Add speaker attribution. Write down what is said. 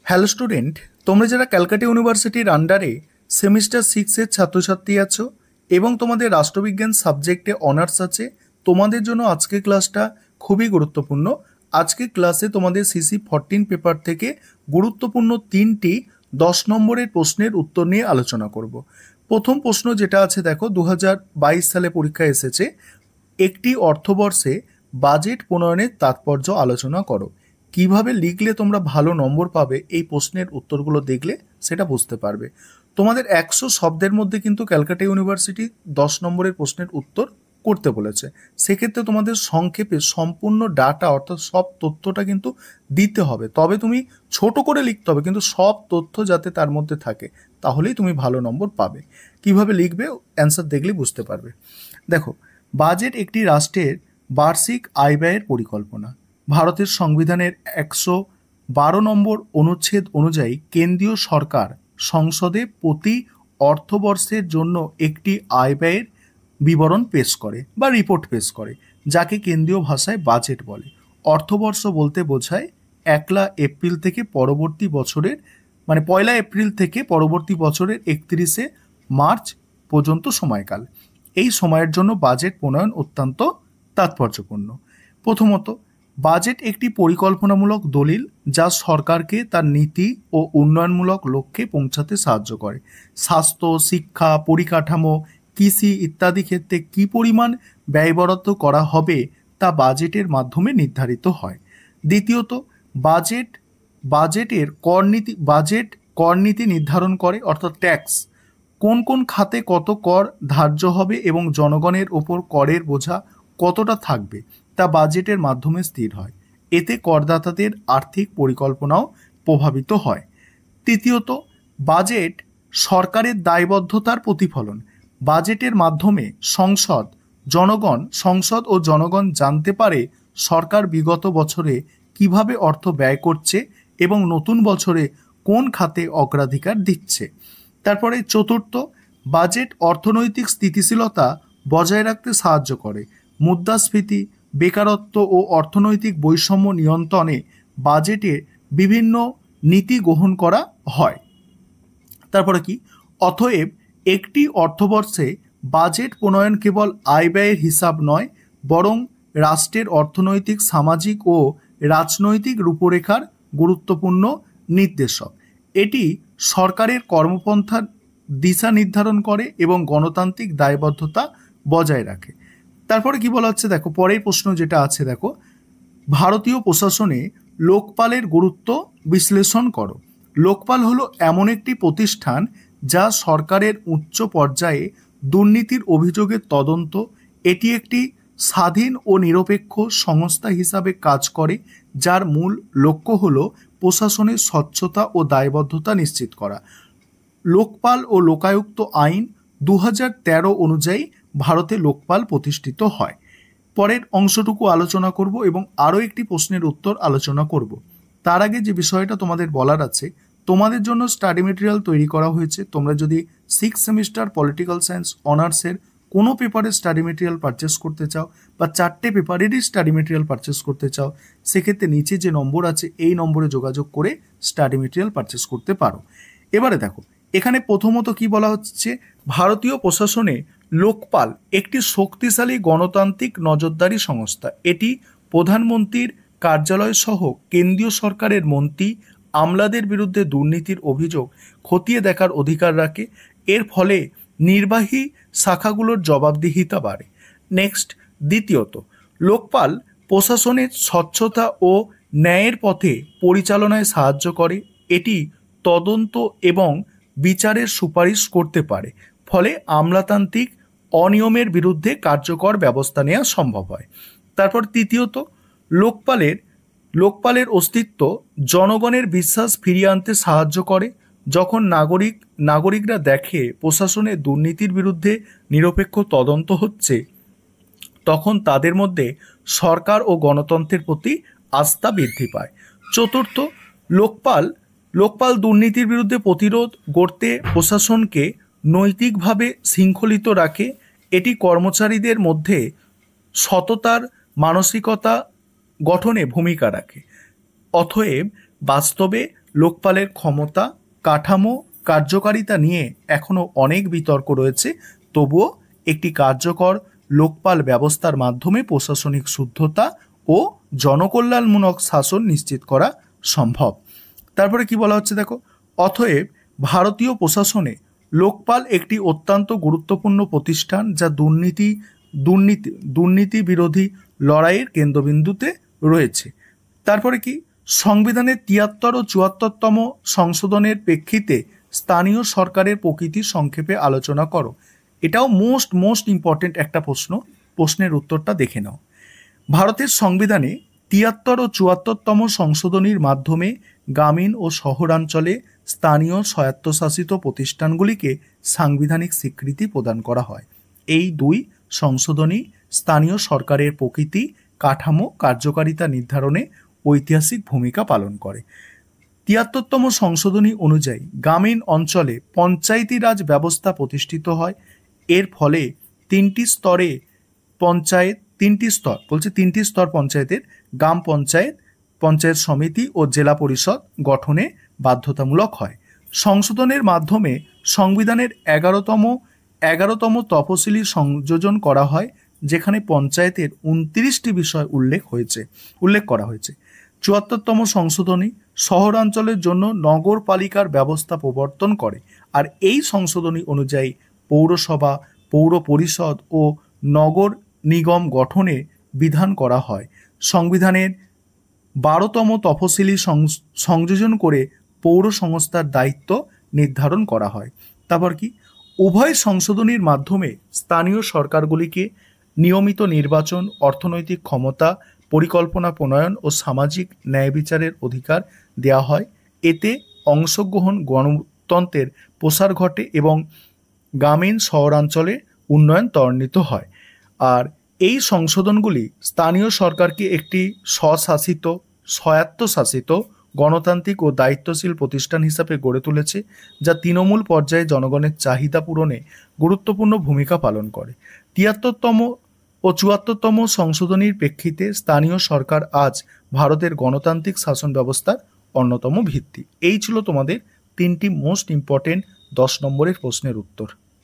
Speaker 1: Hello student, তোমরা যারা ক্যালকাটা ইউনিভার্সিটির আন্ডারে সেমিস্টার 6-এর ছাত্রছাত্রী আছো এবং তোমাদের রাষ্ট্রবিজ্ঞান সাবজেক্টে অনার্স আছে, তোমাদের জন্য আজকের ক্লাসটা খুবই গুরুত্বপূর্ণ। আজকের ক্লাসে তোমাদের CC14 পেপার থেকে গুরুত্বপূর্ণ 3টি 10 নম্বরের প্রশ্নের উত্তর নিয়ে আলোচনা করব। প্রথম প্রশ্ন যেটা আছে দেখো, 2022 সালে পরীক্ষা এসেছে, একটি অর্থবর্ষে বাজেট প্রণয়নের তাৎপর্য আলোচনা করো। কিভাবে লিখলে তোমরা ভালো নম্বর পাবে এই প্রশ্নের উত্তরগুলো দেখলে সেটা বুঝতে পারবে। তোমাদের 100 শব্দের মধ্যে কিন্তু ক্যালকাটা ইউনিভার্সিটি 10 নম্বরের প্রশ্নের উত্তর করতে বলেছে। সেক্ষেত্রে তোমাদের সংক্ষেপে সম্পূর্ণ ডাটা অর্থাৎ সব তথ্যটা কিন্তু দিতে হবে, তবে তুমি ছোট করে লিখতে হবে, কিন্তু সব তথ্য যাতে তার মধ্যে থাকে, তাহলেই তুমি ভালো নম্বর পাবে। কিভাবে লিখবে অ্যান্সার দেখলে বুঝতে পারবে। দেখো, বাজেট একটি রাষ্ট্রের বার্ষিক আয় ব্যয়ের পরিকল্পনা। ভারতের সংবিধানের 112 নম্বর অনুচ্ছেদ অনুযায়ী কেন্দ্রীয় সরকার সংসদে প্রতি অর্থবর্ষের জন্য একটি আয় ব্যয়ের বিবরণ পেশ করে বা রিপোর্ট পেশ করে, যাকে কেন্দ্রীয় ভাষায় বাজেট বলে। অর্থবর্ষ বলতে বোঝায় 1 এপ্রিল থেকে পরবর্তী বছরের মানে 1 এপ্রিল থেকে পরবর্তী বছরের 31 মার্চ পর্যন্ত সময়কাল। এই সময়ের জন্য বাজেট প্রণয়ন অত্যন্ত তাৎপর্যপূর্ণ। প্রথমত, বাজেট একটি পরিকল্পনামূলক দলিল যা সরকারকে তার নীতি ও উন্নয়নমূলক লক্ষ্যে পৌঁছাতে সাহায্য করে। স্বাস্থ্য, শিক্ষা, পরিকাঠামো, কৃষি ইত্যাদি ক্ষেত্রে কী পরিমাণ ব্যয় বরাদ্দ করা হবে তা বাজেটের মাধ্যমে নির্ধারিত হয়। দ্বিতীয়ত, বাজেট কর নীতি নির্ধারণ করে, অর্থাৎ ট্যাক্স। কোন কোন খাতে কত কর ধার্য হবে এবং জনগণের ওপর করের বোঝা কতটা থাকবে তা বাজেটের মাধ্যমে স্থির হয়। এতে করদাতাদের আর্থিক পরিকল্পনাও প্রভাবিত হয়। তৃতীয়ত, বাজেট সরকারের দায়বদ্ধতার প্রতিফলন। বাজেটের মাধ্যমে সংসদ ও জনগণ জানতে পারে সরকার বিগত বছরে কিভাবে অর্থ ব্যয় করছে এবং নতুন বছরে কোন খাতে অগ্রাধিকার দিচ্ছে। তারপরে চতুর্থ, বাজেট অর্থনৈতিক স্থিতিশীলতা বজায় রাখতে সাহায্য করে। মুদ্রাস্ফীতি, বেকারত্ব ও অর্থনৈতিক বৈষম্য নিয়ন্ত্রণে বাজেটে বিভিন্ন নীতি গ্রহণ করা হয়। তারপরে কি, অতএব একটি অর্থবর্ষে বাজেট প্রণয়ন কেবল আয় ব্যয়ের হিসাব নয়, বরং রাষ্ট্রের অর্থনৈতিক, সামাজিক ও রাজনৈতিক রূপরেখার গুরুত্বপূর্ণ নির্দেশক। এটি সরকারের কর্মপন্থার দিশা নির্ধারণ করে এবং গণতান্ত্রিক দায়বদ্ধতা বজায় রাখে। তারপরে কি বলা হচ্ছে দেখো, পরের প্রশ্ন যেটা আছে দেখো, ভারতীয় প্রশাসনে লোকপালের গুরুত্ব বিশ্লেষণ করো। লোকপাল হলো এমন একটি প্রতিষ্ঠান যা সরকারের উচ্চ পর্যায়ে দুর্নীতির অভিযোগের তদন্ত। এটি একটি স্বাধীন ও নিরপেক্ষ সংস্থা হিসাবে কাজ করে, যার মূল লক্ষ্য হল প্রশাসনের স্বচ্ছতা ও দায়বদ্ধতা নিশ্চিত করা। লোকপাল ও লোকায়ুক্ত আইন 2013 অনুযায়ী ভারতে লোকপাল প্রতিষ্ঠিত হয়। পরের অংশটুকু আলোচনা করব এবং আরও একটি প্রশ্নের উত্তর আলোচনা করব। তার আগে যে বিষয়টা তোমাদের বলার আছে, তোমাদের জন্য স্টাডি মেটেরিয়াল তৈরি করা হয়েছে। তোমরা যদি 6 সেমিস্টার পলিটিক্যাল সায়েন্স অনার্সের কোনো পেপারের স্টাডি মেটেরিয়াল পারচেস করতে চাও বা 4টে পেপারেরই স্টাডি মেটেরিয়াল পারচেস করতে চাও, সেক্ষেত্রে নিচে যে নম্বর আছে এই নম্বরে যোগাযোগ করে স্টাডি মেটেরিয়াল পারচেস করতে পারো। এবারে দেখো, এখানে প্রথমত কি বলা হচ্ছে, ভারতীয় প্রশাসনে লোকপাল একটি শক্তিশালী গণতান্ত্রিক নজরদারি সংস্থা। এটি প্রধানমন্ত্রীর কার্যালয় সহ কেন্দ্রীয় সরকারের মন্ত্রী আমলাদের বিরুদ্ধে দুর্নীতির অভিযোগ খতিয়ে দেখার অধিকার রাখে। এর ফলে নির্বাহী শাখাগুলোর জবাবদিহিতা বাড়ে। নেক্সট, দ্বিতীয়ত, লোকপাল প্রশাসনের স্বচ্ছতা ও ন্যায়ের পথে পরিচালনায় সাহায্য করে। এটি তদন্ত এবং বিচারের সুপারিশ করতে পারে, ফলে আমলাতান্ত্রিক অনিয়মের বিরুদ্ধে কার্যকর ব্যবস্থা নেওয়া সম্ভব হয়। তারপর তৃতীয়ত, লোকপালের অস্তিত্ব জনগণের বিশ্বাস ফিরিয়ে আনতে সাহায্য করে। যখন নাগরিকরা দেখে প্রশাসনের দুর্নীতির বিরুদ্ধে নিরপেক্ষ তদন্ত হচ্ছে, তখন তাদের মধ্যে সরকার ও গণতন্ত্রের প্রতি আস্থা বৃদ্ধি পায়। চতুর্থ, লোকপাল দুর্নীতির বিরুদ্ধে প্রতিরোধ গড়তে প্রশাসনকে নৈতিকভাবে শৃঙ্খলিত রাখে। এটি কর্মচারীদের মধ্যে সততার মানসিকতা গঠনে ভূমিকা রাখে। অতএব বাস্তবে লোকপালের ক্ষমতা, কাঠামো, কার্যকারিতা নিয়ে এখনও অনেক বিতর্ক রয়েছে, তবুও একটি কার্যকর লোকপাল ব্যবস্থার মাধ্যমে প্রশাসনিক শুদ্ধতা ও জনকল্যাণমূলক শাসন নিশ্চিত করা সম্ভব। তারপরে কি বলা হচ্ছে দেখো, অতএব ভারতীয় প্রশাসনে লোকপাল একটি অত্যন্ত গুরুত্বপূর্ণ প্রতিষ্ঠান, যা দুর্নীতি বিরোধী লড়াইয়ের কেন্দ্রবিন্দুতে রয়েছে। তারপরে কি, সংবিধানের ৭৩ ও ৭৪তম সংশোধনের প্রেক্ষিতে স্থানীয় সরকারের প্রকৃতি সংক্ষেপে আলোচনা করো। এটাও মোস্ট ইম্পর্টেন্ট একটা প্রশ্নের উত্তরটা দেখে নাও। ভারতের সংবিধানে ৭৩ ও ৭৪তম সংশোধনীর মাধ্যমে গ্রামীণ ও শহরাঞ্চলে স্থানীয় স্বায়ত্তশাসিত প্রতিষ্ঠানগুলিকে সাংবিধানিক স্বীকৃতি প্রদান করা হয়। এই দুই সংশোধনী স্থানীয় সরকারের প্রকৃতি, কাঠামো, কার্যকারিতা নির্ধারণে ঐতিহাসিক ভূমিকা পালন করে। ৭৩তম সংশোধনী অনুযায়ী গ্রামীণ অঞ্চলে পঞ্চায়েতি রাজ ব্যবস্থা প্রতিষ্ঠিত হয়। এর ফলে তিনটি স্তর পঞ্চায়েতের গ্রাম পঞ্চায়েত, পঞ্চায়েত সমিতি ও জেলা পরিষদ গঠনে বাধ্যতামূলক হয়। সংশোধনের মাধ্যমে সংবিধানের ১১তম তফসিলি সংযোজন করা হয়, যেখানে পঞ্চায়েতের ২৯টি বিষয় উল্লেখ করা হয়েছে। ৭৪তম সংশোধনী শহরাঞ্চলের জন্য নগরপালিকার ব্যবস্থা প্রবর্তন করে, আর এই সংশোধনী অনুযায়ী পৌরসভা, পৌর পরিষদ ও নগর নিগম গঠনে বিধান করা হয়। সংবিধানের ১২তম তফসিলি সংযোজন করে পৌর সংস্থার দায়িত্ব নির্ধারণ করা হয়। তারপর কি, উভয় সংশোধনীর মাধ্যমে স্থানীয় সরকারগুলিকে নিয়মিত নির্বাচন, অর্থনৈতিক ক্ষমতা, পরিকল্পনা প্রণয়ন ও সামাজিক ন্যায় বিচারের অধিকার দেওয়া হয়। এতে অংশগ্রহণ, গণতন্ত্রের প্রসার ঘটে এবং গ্রামীণ শহরাঞ্চলে উন্নয়ন ত্বরান্বিত হয়। আর এই সংশোধনগুলি স্থানীয় সরকারকে একটি স্বায়ত্তশাসিত, গণতান্ত্রিক ও দায়িত্বশীল প্রতিষ্ঠান হিসাবে গড়ে তুলেছে, যা তৃণমূল পর্যায়ে জনগণের চাহিদা পূরণে গুরুত্বপূর্ণ ভূমিকা পালন করে। ৭৩তম ও ৭৪তম সংশোধনীর প্রেক্ষিতে স্থানীয় সরকার আজ ভারতের গণতান্ত্রিক শাসন ব্যবস্থার অন্যতম ভিত্তি। এই ছিল তোমাদের 3টি মোস্ট ইম্পর্টেন্ট 10 নম্বরের প্রশ্নের উত্তর।